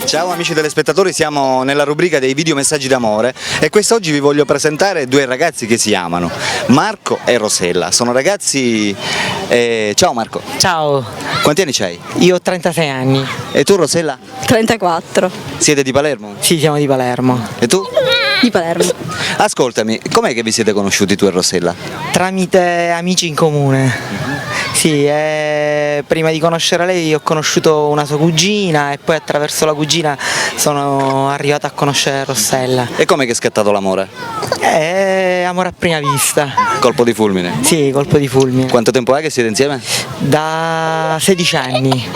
Ciao amici telespettatori, siamo nella rubrica dei video messaggi d'amore e quest'oggi vi voglio presentare due ragazzi che si amano, Marco e Rosella. Sono ragazzi... Ciao Marco. Ciao, Quanti anni c'hai? io ho 36 anni. E tu Rosella? 34. Siete di Palermo? Sì, siamo di Palermo. E tu? Di Palermo. Ascoltami, com'è che vi siete conosciuti tu e Rosella? Tramite amici in comune. Sì, prima di conoscere lei ho conosciuto una sua cugina e poi attraverso la cugina sono arrivato a conoscere Rossella. E com'è che è scattato l'amore? Amore a prima vista. Colpo di fulmine? Sì, colpo di fulmine. Quanto tempo è che siete insieme? Da 16 anni.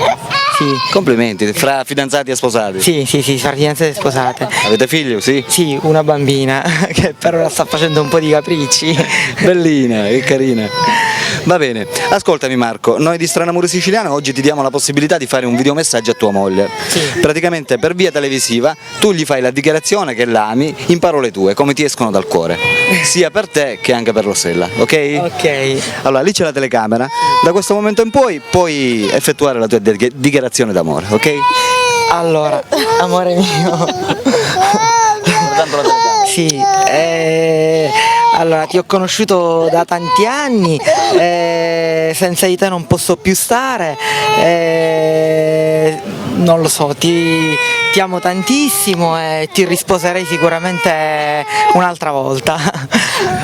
Sì. Complimenti, fra fidanzati e sposati. Sì, fra fidanzate e sposate. Avete figlio, sì? Sì, una bambina che per ora sta facendo un po' di capricci. Bellina, che carina. Va bene, ascoltami Marco, noi di Stranamore Siciliano oggi ti diamo la possibilità di fare un videomessaggio a tua moglie. Sì. Praticamente per via televisiva tu gli fai la dichiarazione che l'ami in parole tue, come ti escono dal cuore, sia per te che anche per Rossella, ok? Ok. Allora lì c'è la telecamera, da questo momento in poi puoi effettuare la tua dichiarazione d'amore, ok? Allora, amore mio. Guardando la telecamera. Sì, allora ti ho conosciuto da tanti anni, senza di te non posso più stare, non lo so, ti amo tantissimo e ti risposerei sicuramente un'altra volta.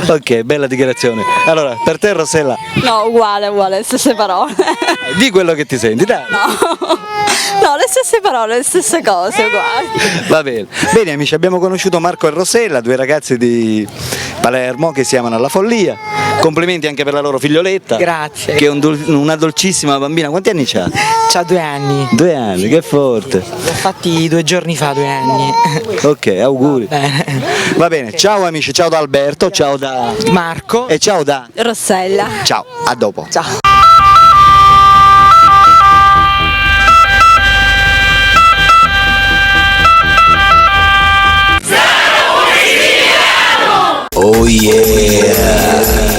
Ok, bella dichiarazione. Allora, per te Rossella, No, uguale, le stesse parole. di quello che ti senti, dai. No, le stesse parole, le stesse cose, uguali. Va bene. Bene amici, abbiamo conosciuto Marco e Rosella, due ragazzi di Palermo che si amano alla follia. Complimenti anche per la loro figlioletta. Grazie. Che è una dolcissima bambina. Quanti anni c'ha? C'ha 2 anni. 2 anni, che forte. L'ho fatti 2 giorni fa, 2 anni. Ok, auguri. Bene. Va bene, ciao amici, ciao da Alberto, ciao da... Marco. e ciao da... Rossella. Ciao, a dopo. Ciao. Oh yeah!